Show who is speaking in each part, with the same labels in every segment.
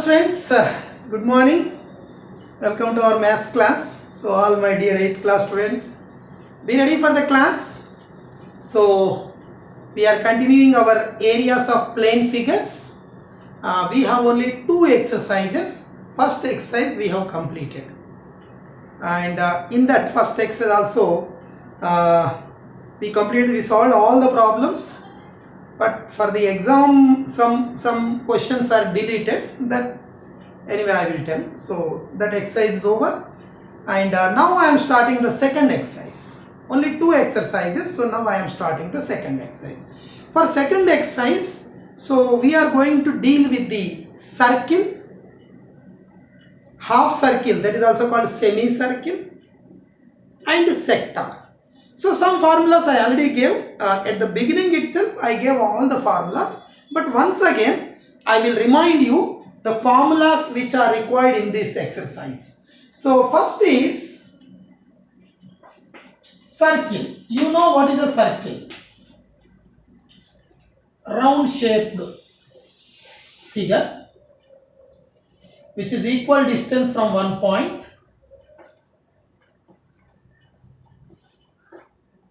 Speaker 1: students, good morning. Welcome to our maths class. So all my dear 8th class students, be ready for the class. So we are continuing our areas of plane figures. We have only two exercises. First exercise we have completed, and in that first exercise also we solved all the problems. But for the exam, some questions are deleted. That anyway I will tell. So that exercise is over, and now I am starting the second exercise. Only two exercises, so now I am starting the second exercise. For second exercise, so we are going to deal with the circle, half circle, that is also called semicircle, and sector. So some formulas I already gave at the beginning itself. I gave all the formulas, but once again I will remind you the formulas which are required in this exercise. So first is circle. You know what is a circle? Round shaped figure which is equal distance from one point.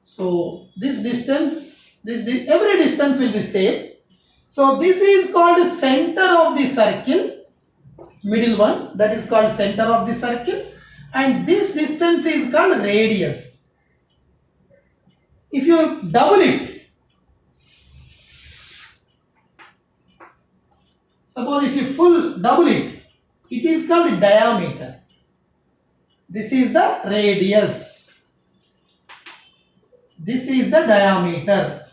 Speaker 1: So this distance, every distance will be same. So this is called center of the circle, middle one, that is called center of the circle, and this distance is called radius. If you double it, suppose if you full double it, it is called diameter. This is the radius. This is the diameter.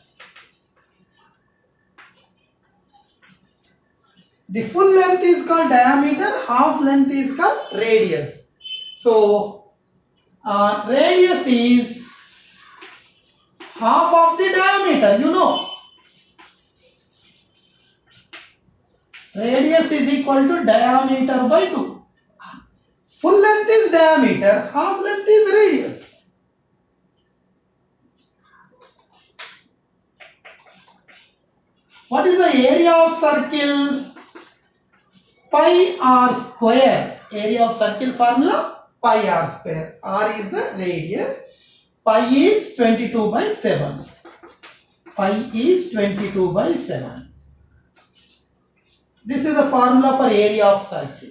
Speaker 1: The full length is called diameter, half length is called radius. So radius is half of the diameter, you know. Radius is equal to diameter by 2. Full length is diameter, half length is radius. What is the area of circle? Pi r square. Area of circle formula pi r square. R is the radius. Pi is 22 by 7. Pi is 22 by 7. This is the formula for area of circle.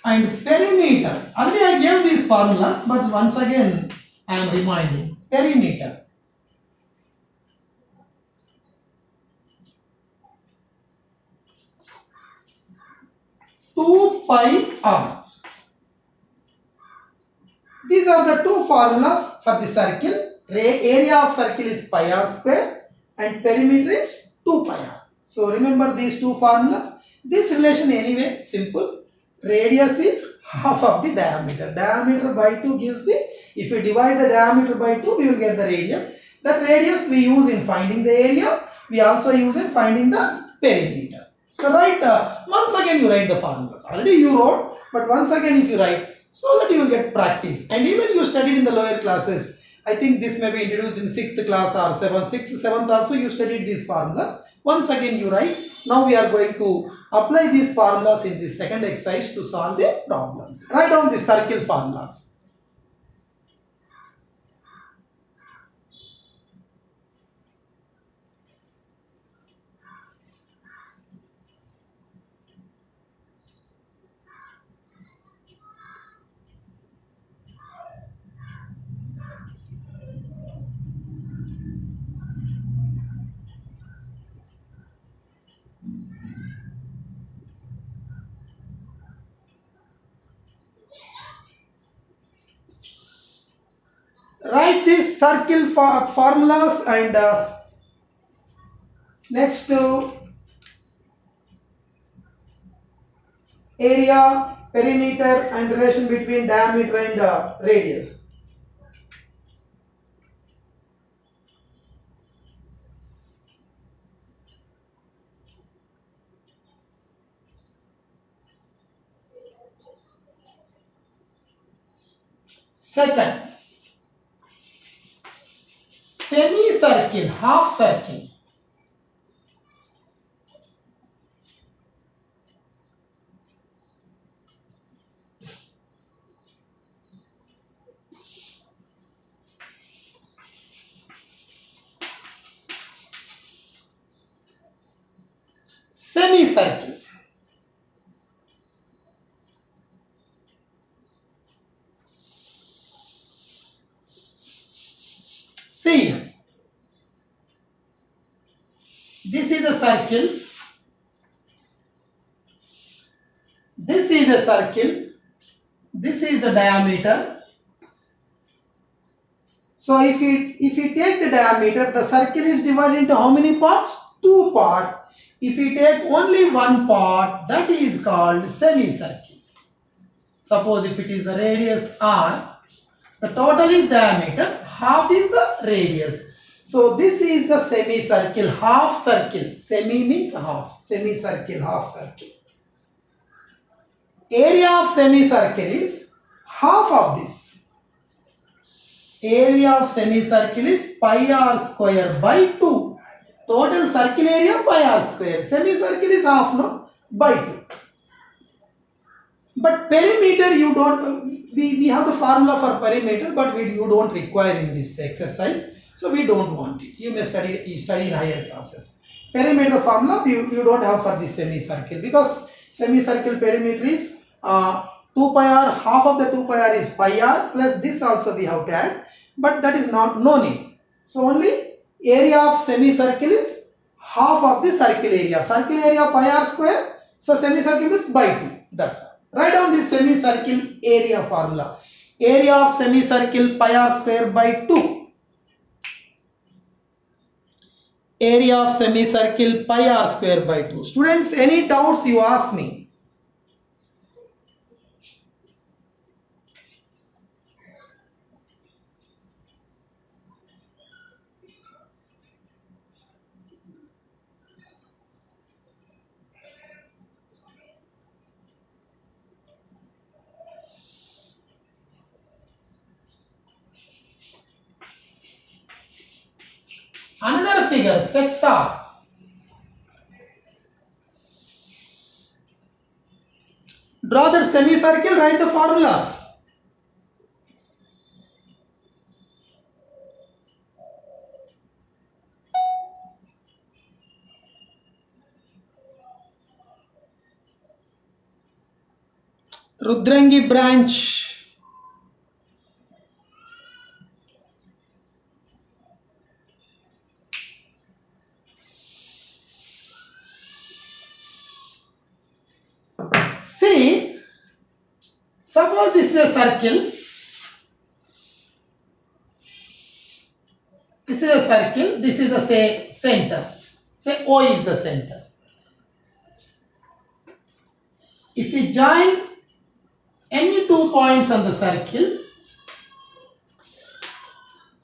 Speaker 1: And perimeter. Already I gave these formulas, but once again I am reminding. Perimeter. 2 pi r. These are the two formulas for the circle. Area of circle is pi r square and perimeter is 2 pi r. So remember these two formulas. This relation anyway simple. Radius is half of the diameter. Diameter by 2 gives the, if you divide the diameter by 2, we will get the radius. That radius we use in finding the area. We also use in finding the perimeter. So write, once again you write the formulas. Already you wrote, but once again if you write, so that you will get practice. And even you studied in the lower classes. I think this may be introduced in 6th class or 7th, 6th, 7th also you studied these formulas. Once again you write. Now we are going to apply these formulas in the second exercise to solve the problems. Write down the circle formulas. Write these circle formulas, and next to area, perimeter and relation between diameter and radius. Second, semicircle, half circle. semicircle. See, this is a circle, this is a circle, this is the diameter. So if we take the diameter, the circle is divided into how many parts? 2 parts. If we take only one part, that is called semicircle. Suppose if it is a radius r, the total is diameter, half is the radius. So this is the semicircle, half circle. Semi means half. Semicircle, half circle. Area of semicircle is half of this. Area of semicircle is pi r square by 2. Total circle area pi r square. Semicircle is half, no? By 2. But perimeter you don't, we have the formula for perimeter, but you don't require in this exercise. So we don't want it. You may study in higher classes. Perimeter formula you don't have for this semicircle, because semicircle perimeter is 2 pi r, half of the 2 pi r is pi r, plus this also we have to add, but that is no need. So only area of semicircle is half of the circle area. Circle area pi r square, so semicircle is by 2. That's all. Write down this semicircle area formula. Area of semicircle pi r square by 2. Area of semicircle pi r square by 2. Students, any doubts you ask me? Another figure, sector. Draw the semicircle, write the formulas. Rudrangi branch. See, suppose this is a circle. This is a circle. This is the say center. Say O is the center. If we join any 2 points on the circle,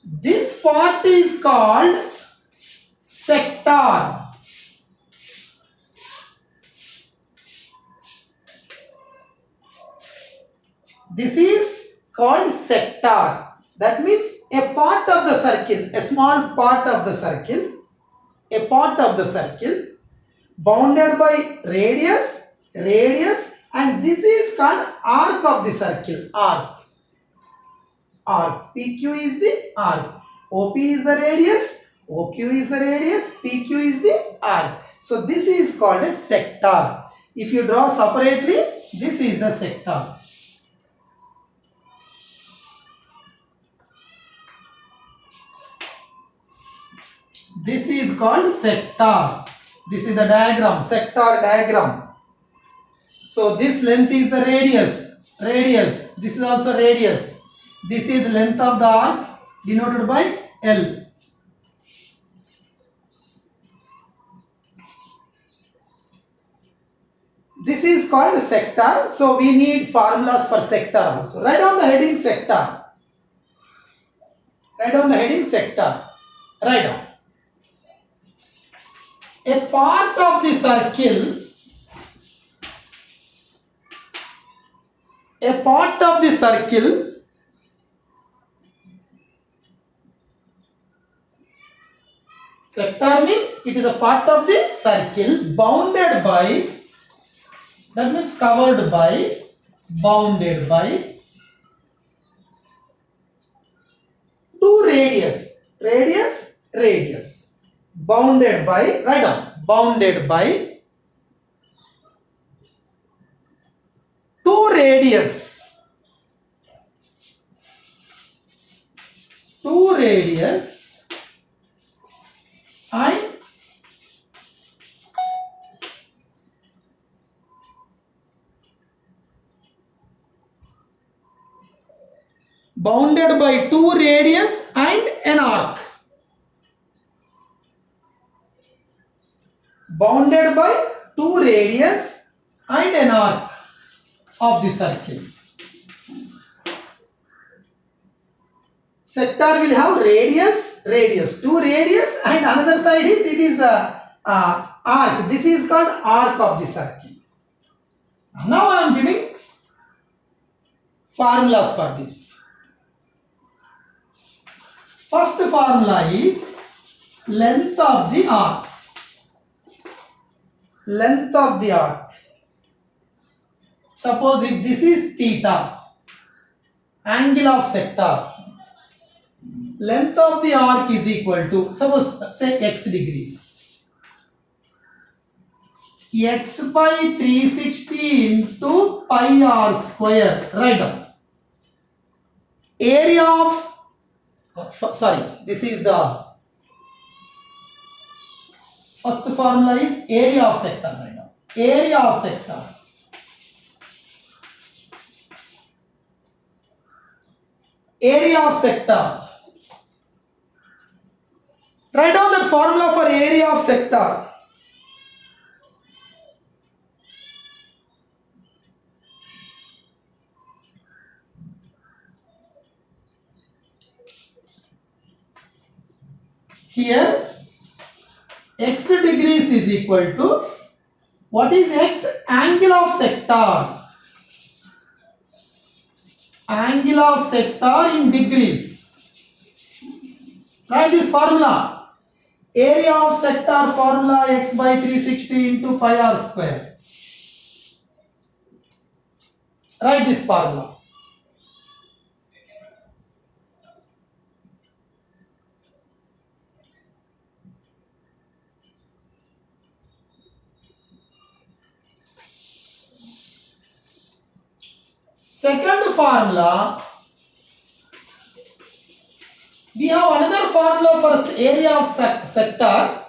Speaker 1: this part is called sector. This is called sector. That means a part of the circle, a small part of the circle, bounded by radius, and this is called arc of the circle, arc. PQ is the arc. OP is the radius, OQ is the radius, PQ is the arc. So this is called a sector. If you draw separately, this is the sector. This is called sector. This is the diagram, sector diagram. So this length is the radius. This is also radius. This is length of the arc denoted by L. This is called a sector. So we need formulas for sector also. Write down the heading sector. Write down. A part of the circle, sector means it is a part of the circle bounded by, that means covered by, bounded by 2 radius, bounded by, write down, bounded by 2 radius and bounded by 2 radius and an arc. Bounded by 2 radius and an arc of the circle. Sector will have radius, 2 radius, and another side is the arc. This is called arc of the circle. Now I am giving formulas for this. First formula is length of the arc. Length of the arc. Suppose if this is theta, angle of sector, length of the arc is equal to, suppose say x degrees. X by 360 into pi r square. Write down. Area of, this is the first formula is area of sector. Write down. Area of sector. Area of sector. Write down that formula for area of sector. Here x degrees is equal to, what is x? Angle of sector. Angle of sector in degrees. Write this formula. Area of sector formula x by 360 into pi r square. Write this formula. Second formula, we have another formula for area of sector.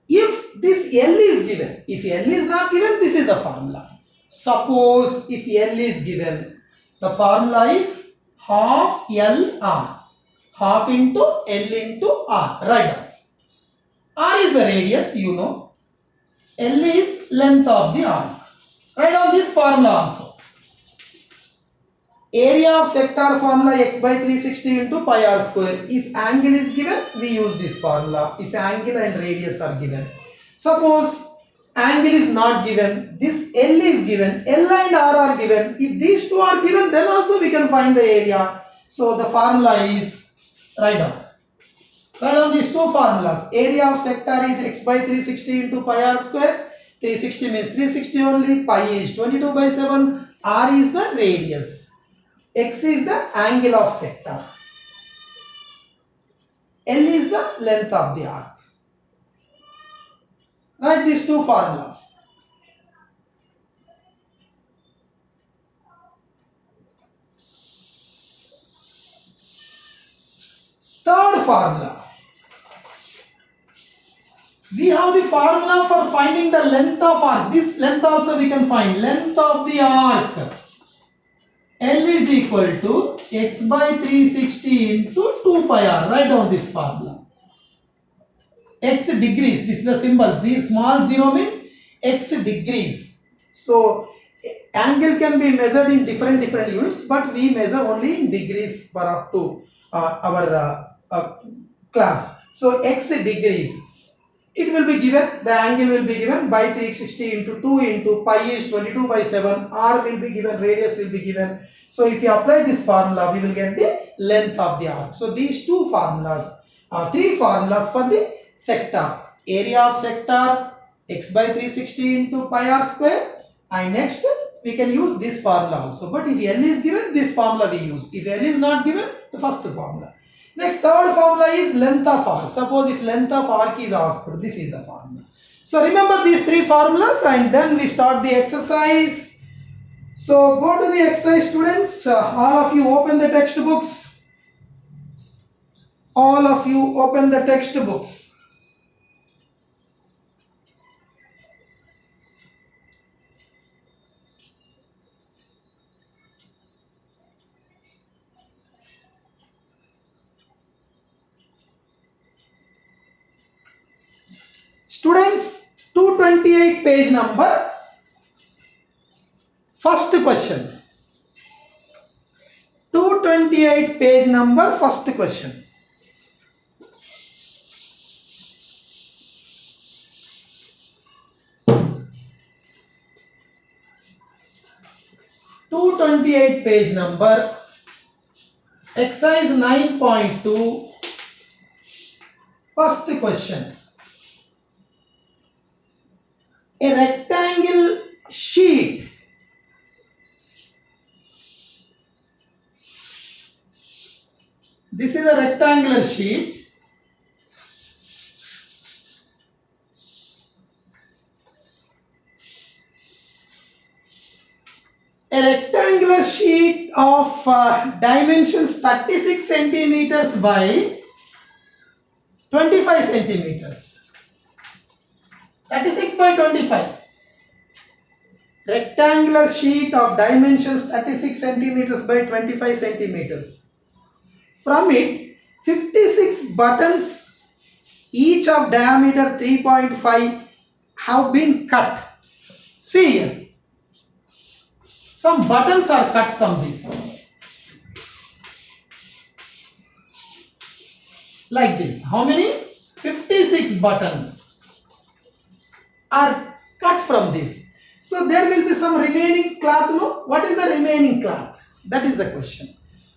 Speaker 1: If this L is given, if L is not given, this is the formula. Suppose if L is given, the formula is half L R. Half into L into R. Write down. R is the radius, you know. L is length of the arc. Write down this formula also. Area of sector formula x by 360 into pi r square. If angle is given, we use this formula. If angle and radius are given. Suppose angle is not given, this L is given, L and R are given. If these two are given, then also we can find the area. So the formula is, write down. Write down these two formulas. Area of sector is x by 360 into pi r square. 360 means 360 only. Pi is 22 by 7. R is the radius. X is the angle of sector. L is the length of the arc. Write these two formulas. Third formula. We have the formula for finding the length of arc. This length also we can find. Length of the arc. L is equal to x by 360 into 2 pi r. Write down this formula. X degrees. This is the symbol. Small 0 means x degrees. So angle can be measured in different units, but we measure only in degrees for up to our class. So x degrees. It will be given, the angle will be given by 360 into 2 into pi is 22 by 7. R will be given, radius will be given. So if you apply this formula, we will get the length of the arc. So these two formulas, three formulas for the sector. Area of sector, x by 360 into pi r square. And next, we can use this formula also. But if L is given, this formula we use. If L is not given, the first formula. Next, third formula is length of arc. Suppose if length of arc is asked, this is the formula. So remember these three formulas and then we start the exercise. So go to the exercise, students. All of you open the textbooks. All of you open the textbooks. Students, 228 page number. First question. 228 page number, first question. Page number, exercise 9.2, first question. A rectangle sheet this is a rectangular sheet. A rectangular sheet of dimensions 36 centimeters by 25 centimeters. 36 by 25. Rectangular sheet of dimensions 36 centimeters by 25 centimeters. From it, 56 buttons, each of diameter 3.5, have been cut. See here. Some buttons are cut from this. Like this. How many? 56 buttons are cut from this. So there will be some remaining cloth. No? What is the remaining cloth? That is the question.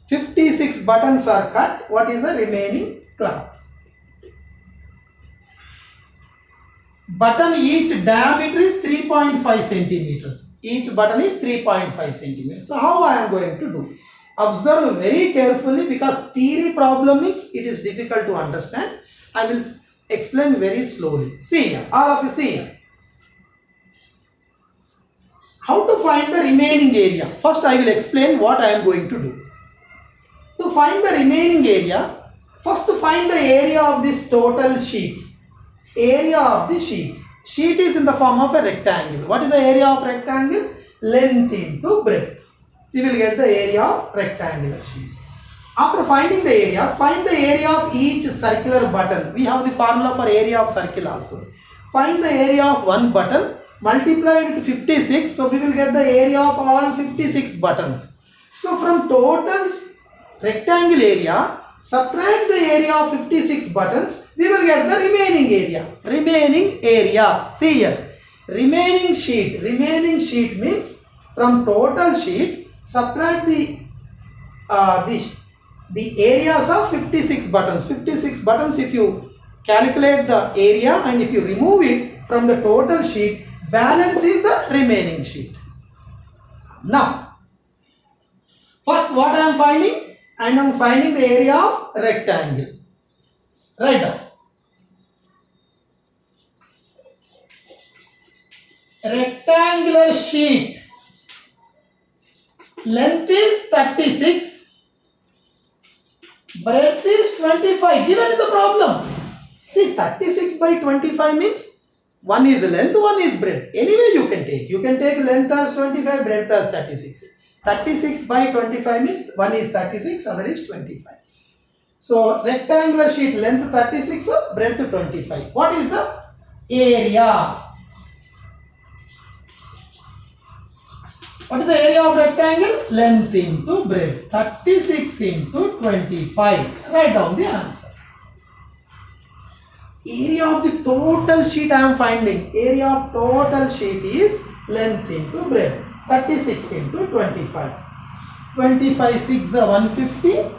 Speaker 1: 56 buttons are cut. What is the remaining cloth? Button each diameter is 3.5 centimeters. Each button is 3.5 centimeters. So how I am going to do? Observe very carefully, because theory problem means it is difficult to understand. I will explain very slowly. See here. All of you see here. How to find the remaining area? First I will explain what I am going to do. To find the remaining area, first find the area of this total sheet. Area of the sheet. Sheet is in the form of a rectangle. What is the area of rectangle? Length into breadth. We will get the area of rectangular sheet. After finding the area, find the area of each circular button. We have the formula for area of circle also. Find the area of one button, multiply it with 56. So we will get the area of all 56 buttons. So from total rectangle area, subtract the area of 56 buttons, we will get the remaining area. Remaining area. See here. Remaining sheet. Remaining sheet means from total sheet, subtract the areas of 56 buttons. 56 buttons, if you calculate the area and if you remove it from the total sheet, balance is the remaining sheet. Now, first what I am finding? I am finding the area of rectangle. Write down. Rectangular sheet. Length is 36. Breadth is 25. Given in the problem. See, 36 by 25 means one is length, one is breadth. Anyway you can take. You can take length as 25, breadth as 36. 36 by 25 means one is 36, other is 25. So rectangular sheet length 36, breadth 25. What is the area? What is the area of rectangle? Length into breadth. 36 into 25. Write down the answer. Area of the total sheet I am finding. Area of total sheet is length into breadth. 36 into 25. 25 6 are 150.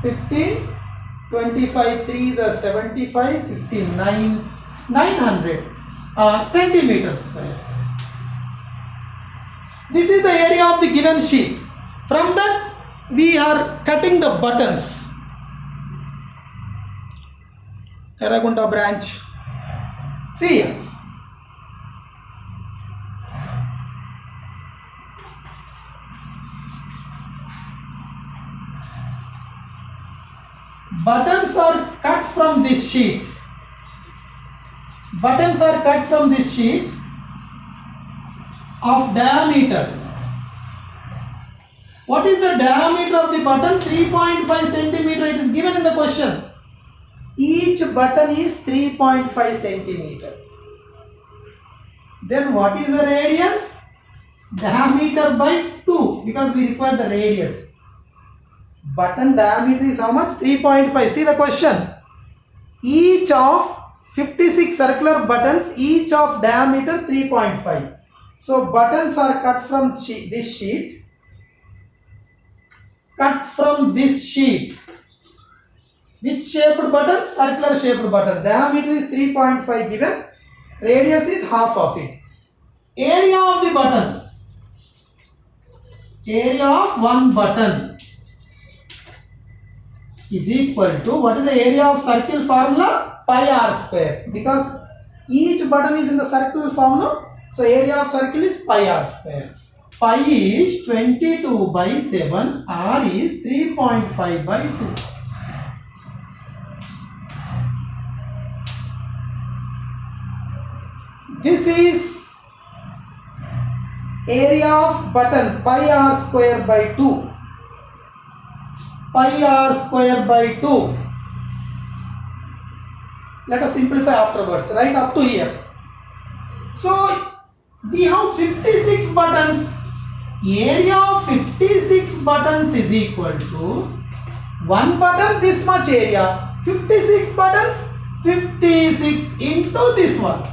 Speaker 1: 15. 25 3 are 75. 59. 900 centimeters square. This is the area of the given sheet. From that we are cutting the buttons. Eragunta branch. See here. buttons are cut from this sheet. Buttons are cut from this sheet of diameter. What is the diameter of the button? 3.5 centimeter. It is given in the question. Each button is 3.5 centimeters. Then what is the radius? Diameter by 2, because we require the radius. Button diameter is how much? 3.5. See the question. Each of 56 circular buttons, each of diameter 3.5. So buttons are cut from this sheet. Cut from this sheet. Which shaped button? Circular shaped button. Diameter is 3.5 given. Radius is half of it. Area of the button. Area of one button is equal to, what is the area of circle formula? Pi r square. Because each button is in the circle formula. So area of circle is pi r square. Pi is 22 by 7. R is 3.5 by 2. This is area of button, pi r square by 2. Pi r square by 2. Let us simplify afterwards, right up to here. So we have 56 buttons. Area of 56 buttons is equal to one button, this much area. 56 buttons, 56 into this one.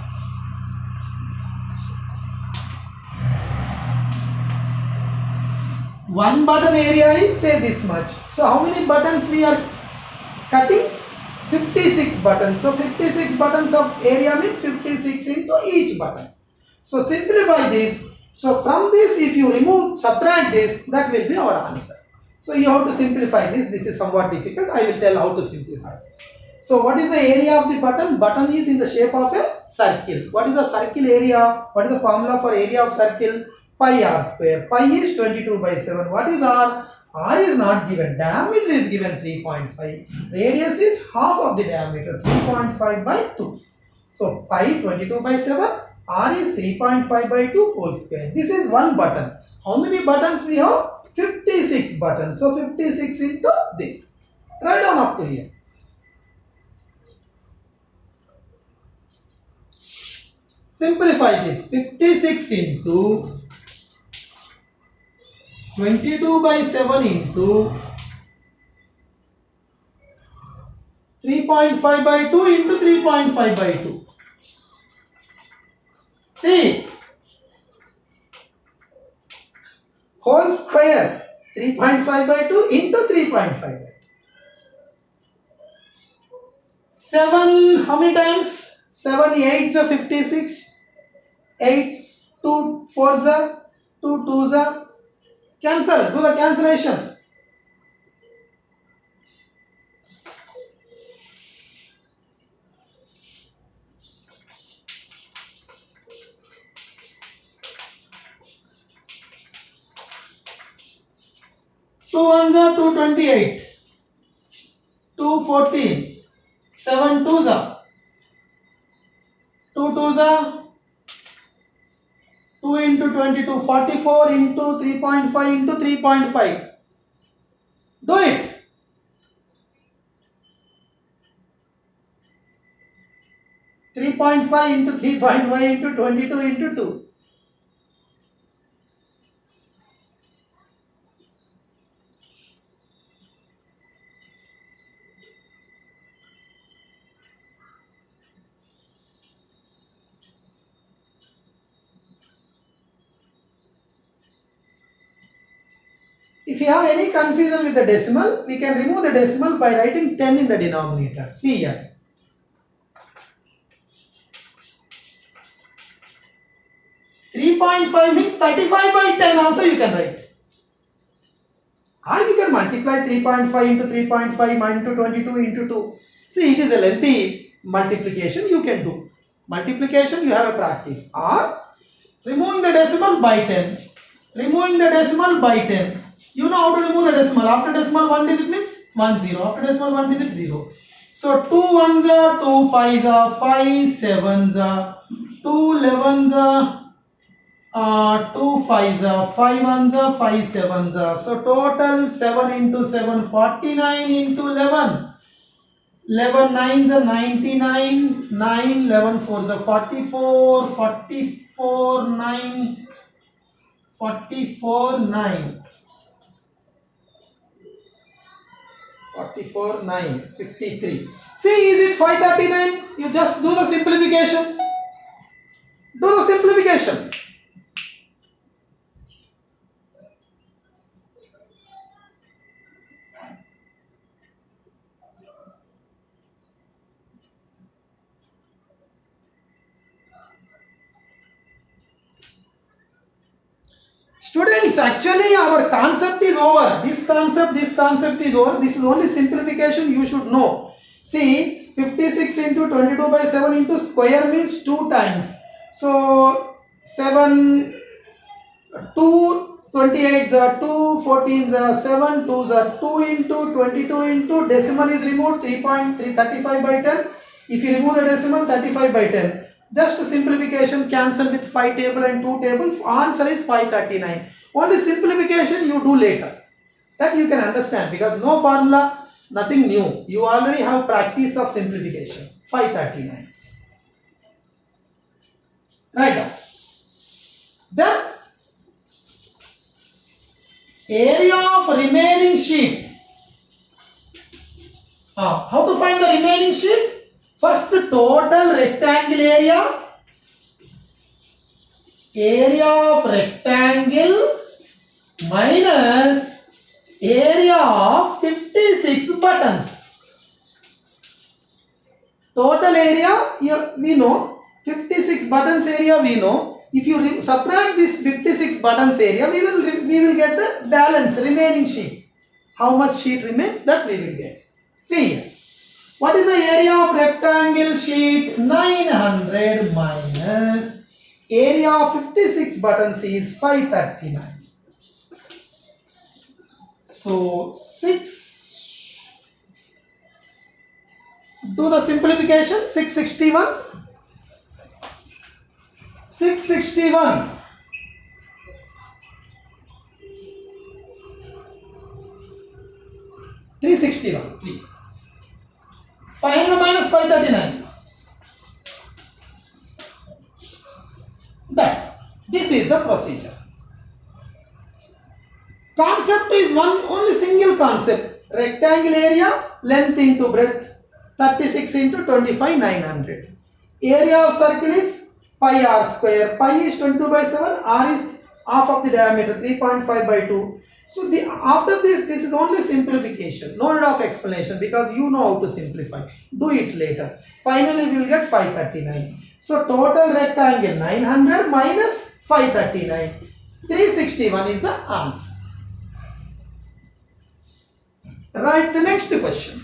Speaker 1: One button area is, say, this much. So how many buttons we are cutting? 56 buttons. So 56 buttons of area means 56 into each button. So simplify this. So from this, if you subtract this, that will be our answer. So you have to simplify this. This is somewhat difficult. I will tell how to simplify. So what is the area of the button? Button is in the shape of a circle. What is the circle area? What is the formula for area of circle? Pi r square. Pi is 22 by 7. What is r? R is not given. Diameter is given 3.5. Radius is half of the diameter, 3.5 by 2. So pi 22 by 7. R is 3.5 by 2 whole square. This is one button. How many buttons we have? 56 buttons. So 56 into this. Write down up to here. Simplify this. 56 into 22 by 7 into 3.5 by 2 into 3.5 by 2. See, whole square 3.5 by 2 into 3.5 by 2. 7, how many times? 7 8s are 56. 8, 2 4s are 2 2s are. Cancel, do the cancellation. Two ones are 228, 214, 7 twos are 2 twos are 2 into 22, 44 into 3.5 into 3.5. Do it. .5 into 3.5 into 22 into 2. If you have any confusion with the decimal, we can remove the decimal by writing 10 in the denominator. See here. .5 means 35 by 10 also you can write. Or you can multiply 3.5 into 3.5 into 22 into 2. See, it is a lengthy multiplication you can do. Multiplication you have a practice. Or removing the decimal by 10. Removing the decimal by 10. You know how to remove the decimal. After decimal 1 digit means 1 0. After decimal 1 digit 0. So 2 1s are 2 5s are 5 7s are 2 11s are 2 5s are 5 1s are 5 7s are. So total 7 into 7 49 into 11. 11 9s are 99, 9 11 4s are 44, 44 9, 44 9, 44 9, 53. See, is it 539? You just do the simplification. Do the simplification. Students, actually our concept is over. This concept is over. This is only simplification you should know. See, 56 into 22 by 7 into square means 2 times. So 7, 2 28s are 2, 14s are 7, 2s are 2 into 22 into decimal is removed 3.335 by 10. If you remove the decimal 35 by 10. Just simplification, cancel with 5 table and 2 table. Answer is 539. Only simplification you do later. That you can understand because no formula, nothing new. You already have practice of simplification. 539. Right now. Then area of remaining sheet. How to find the remaining sheet? First total rectangle area of rectangle minus area of 56 buttons. Total area we know, 56 buttons area we know. If you subtract this 56 buttons area, we will get the balance remaining sheet. How much sheet remains, that we will get. See here. What is the area of rectangle sheet? 900 minus area of 56 buttons is 539. So 6. Do the simplification. 661. 661. 361. 3. 500 minus 539. This is the procedure. Concept is only single concept. Rectangle area, length into breadth, 36 into 25, 900. Area of circle is pi r square. Pi is 22 by 7, r is half of the diameter, 3.5 by 2. So after this is only simplification. No need of explanation because you know how to simplify. Do it later. Finally, we will get 539. So total rectangle 900 minus 539. 361 is the answer. Write the next question.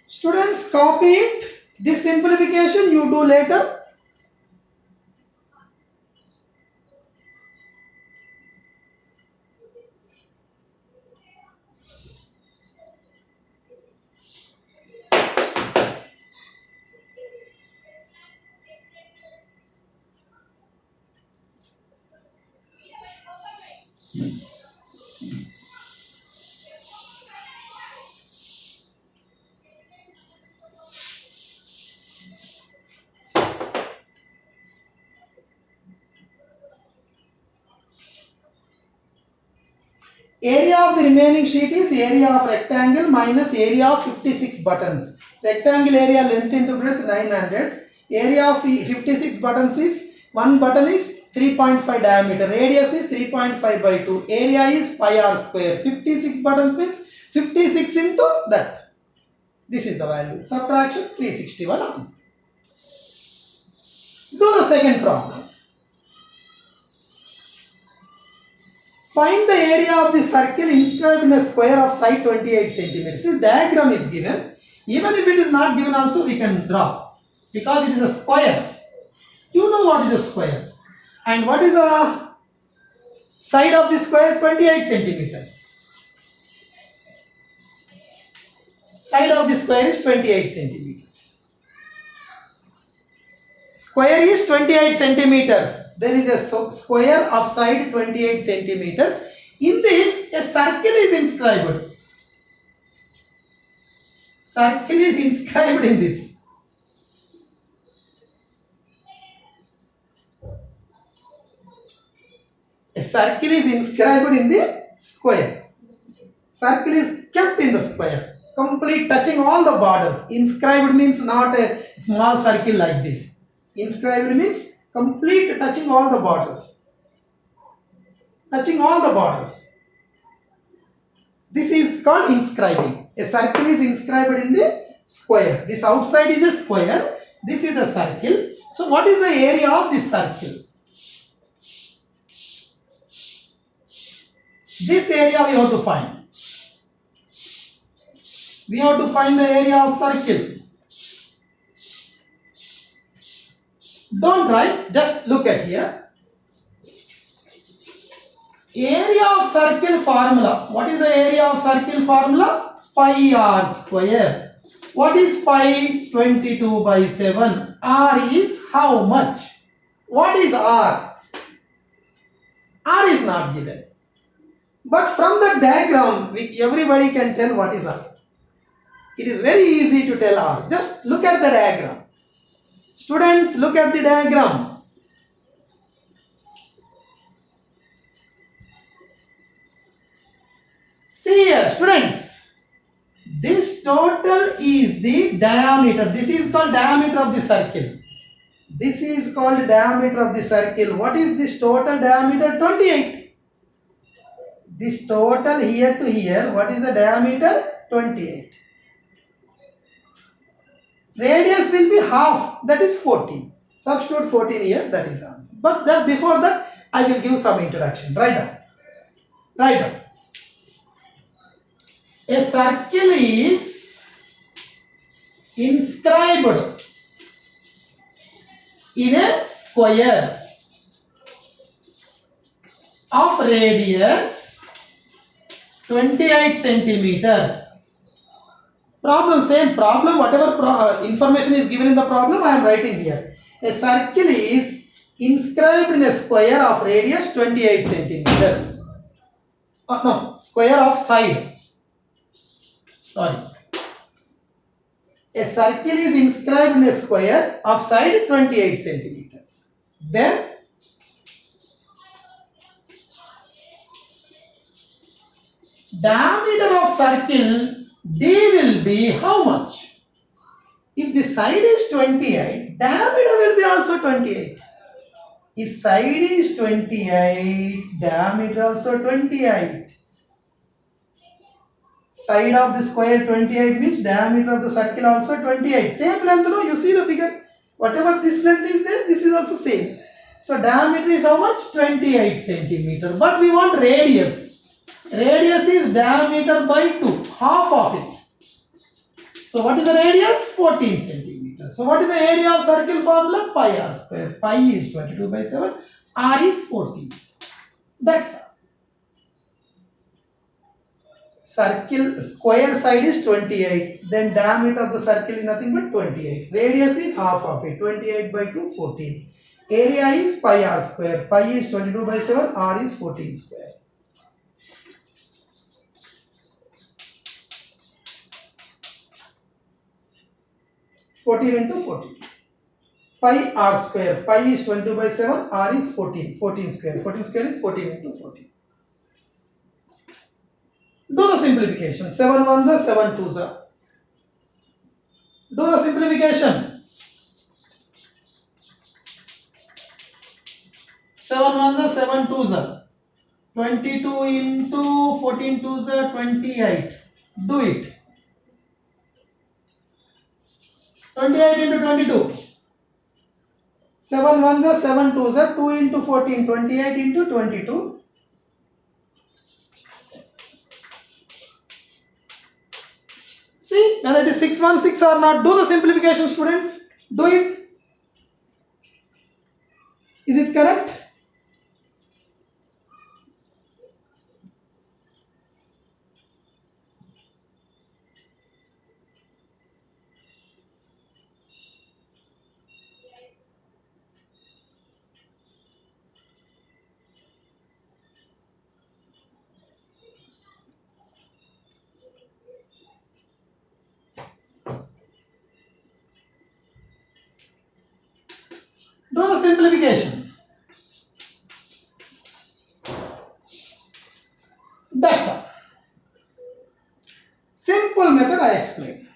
Speaker 1: Students, copy it. This simplification you do later. Area of the remaining sheet is area of rectangle minus area of 56 buttons. Rectangle area length into breadth 900. Area of 56 buttons is, one button is 3.5 diameter. Radius is 3.5 by 2. Area is pi r square. 56 buttons means 56 into that. This is the value. Subtraction 361 answer. Do the second problem. Find the area of the circle inscribed in a square of side 28 centimeters. This diagram is given. Even if it is not given also we can draw. Because it is a square. You know what is a square. And what is the side of the square? 28 centimeters. Side of the square is 28 centimeters. Square is 28 centimeters. There is a square of side 28 centimeters. In this, a circle is inscribed. Circle is inscribed in this. A circle is inscribed in the square. Circle is kept in the square. Complete touching all the borders. Inscribed means not a small circle like this. Inscribed means complete touching all the borders. Touching all the borders. This is called inscribing. A circle is inscribed in the square. This outside is a square. This is a circle. So what is the area of this circle? This area we have to find. We have to find the area of circle. Don't write, just look at here. Area of circle formula. What is the area of circle formula? Pi r square. What is pi? 22 by 7. R is how much? What is R? R is not given. But from the diagram, everybody can tell what is R. It is very easy to tell R. Just look at the diagram. Students, look at the diagram. See here, students. This total is the diameter. This is called diameter of the circle. This is called diameter of the circle. What is this total diameter? 28. This total here to here, what is the diameter? 28. Radius will be half, that is 14. Substitute 14 here, that is the answer. But just before that, I will give some introduction. Write down. Write down. A circle is inscribed in a square of radius 28 centimeter. Problem, same problem, whatever information is given in the problem, I am writing here. A circle is inscribed in a square of radius 28 centimeters. No, square of side. Sorry. A circle is inscribed in a square of side 28 centimeters. Then, diameter of circle D will be how much? If the side is 28, diameter will be also 28. If side is 28, diameter also 28. Side of the square 28 means diameter of the circle also 28. Same length, no? You see the figure. Whatever this length is there, this is also same. So diameter is how much? 28 centimeter. But we want radius. Radius is diameter by 2, half of it. So what is the radius? 14 centimeters. So what is the area of circle formula? Pi r square. Pi is 22 by 7. R is 14. That's all. Circle square side is 28. Then diameter of the circle is nothing but 28. Radius is half of it. 28 by 2, 14. Area is pi r square. Pi is 22 by 7. R is 14 square. into 14. Pi r square. Pi is 22 by 7. R is 14. 14 square. 14 square is 14 into 14. Do the simplification. 7 ones are 7 twos are. Do the simplification. 7 ones are 7 twos are. 22 into 14 twos are 28. Do it. 28 into 22. 7 ones are 7 twos are. 2 into 14. 28 into 22. See whether it is 616 or not. Do the simplification, students. Do it. Is it correct? Do the simplification. That's all. Simple method I explained.